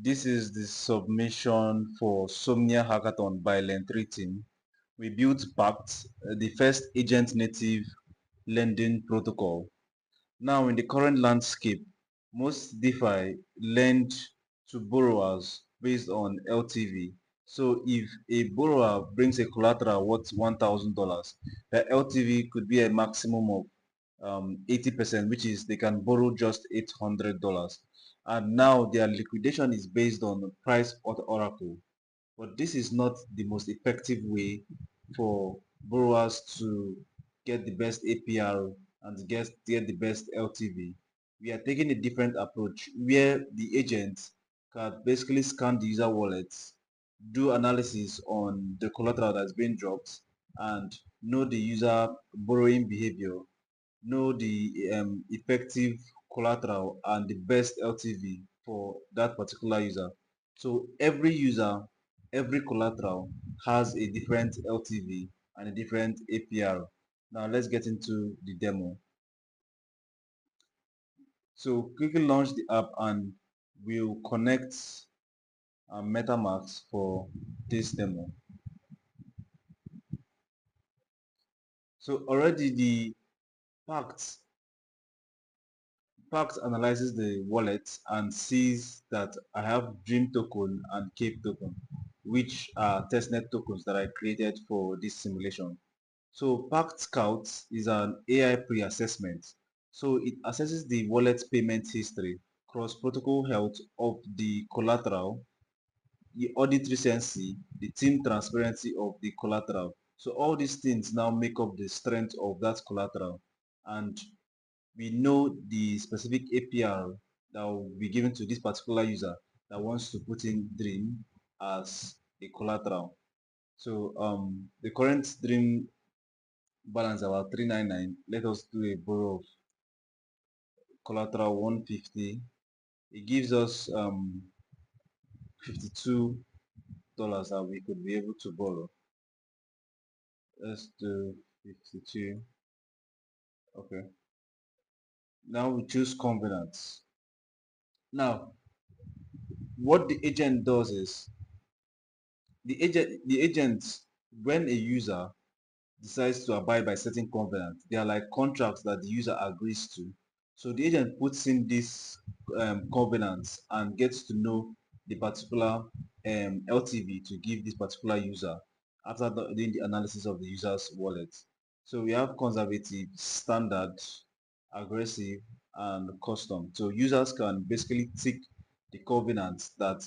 This is the submission for Somnia Hackathon by Len3 team. We built Pact, the first agent native lending protocol. Now in the current landscape, most DeFi lend to borrowers based on LTV. So if a borrower brings a collateral worth $1,000, the LTV could be a maximum of 80%, which is they can borrow just $800. And now their liquidation is based on price of the oracle. But this is not the most effective way for borrowers to get the best APR and get the best LTV. We are taking a different approach where the agent can basically scan the user wallets, do analysis on the collateral that's been dropped, and know the user borrowing behavior, know the effective collateral and the best LTV for that particular user. So every user, every collateral has a different LTV and a different APR. Now let's get into the demo. So quickly launch the app and we'll connect MetaMask for this demo. So already the Pact Pact analyzes the wallet and sees that I have Dream token and Cape token, which are testnet tokens that I created for this simulation. So Pact Scout is an AI pre-assessment. So it assesses the wallet payment history, cross-protocol health of the collateral, the audit recency, the team transparency of the collateral. So all these things now make up the strength of that collateral. And we know the specific APR that will be given to this particular user that wants to put in Dream as a collateral. So the current Dream balance about 399. Let us do a borrow of collateral 150. It gives us $52 that we could be able to borrow. Let's do 52. Okay. Now we choose covenants. Now what the agent does is the agent when a user decides to abide by certain covenants, they are like contracts that the user agrees to. So the agent puts in these covenants and gets to know the particular LTV to give this particular user after doing the analysis of the user's wallet. So we have conservative, standard, aggressive, and custom. So users can basically tick the covenants that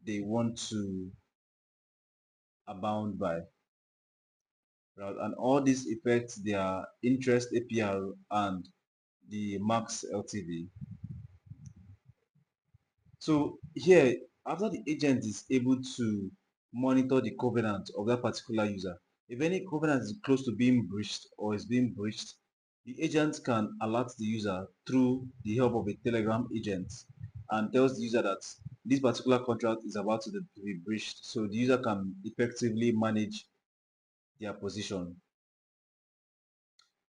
they want to abound by. Right? And all these affect their interest APR and the max LTV. So here, after the agent is able to monitor the covenant of that particular user, if any covenant is close to being breached or is being breached, the agent can alert the user through the help of a Telegram agent and tells the user that this particular contract is about to be breached, so the user can effectively manage their position.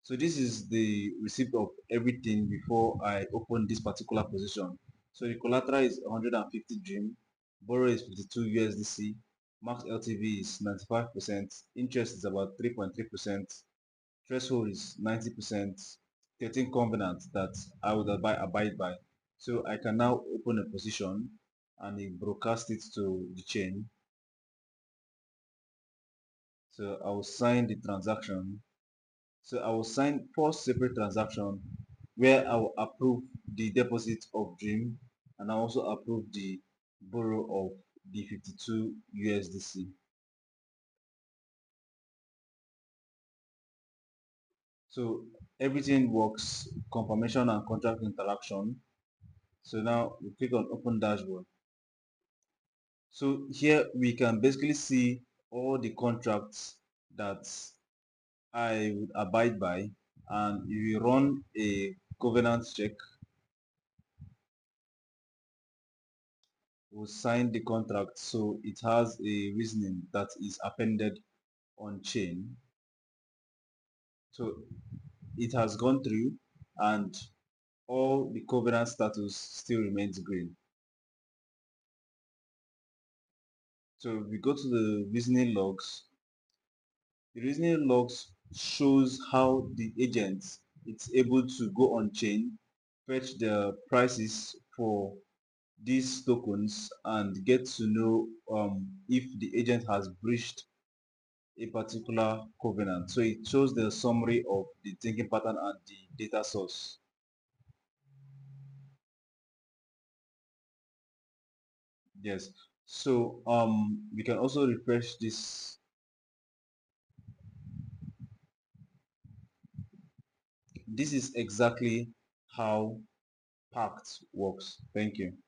So this is the receipt of everything before I open this particular position. So the collateral is 150 Dream, borrow is 52 USDC, max LTV is 95%, interest is about 3.3%, threshold is 90%, 13 covenants that I would abide by. So I can now open a position and it broadcast it to the chain. So I will sign the transaction. So I will sign 4 separate transactions where I will approve the deposit of Dream and I also approve the borrow of the 52 USDC. So everything works, confirmation and contract interaction. So now we click on open dashboard. So here we can basically see all the contracts that I would abide by, and if you run a governance check, will sign the contract, so it has a reasoning that is appended on chain. So it has gone through and all the covenant status still remains green. So if we go to the reasoning logs, the reasoning logs shows how the agent is able to go on chain, fetch the prices for these tokens and get to know if the agent has breached a particular covenant. So it shows the summary of the thinking pattern and the data source. Yes. So we can also refresh this. This is exactly how Pact works. Thank you.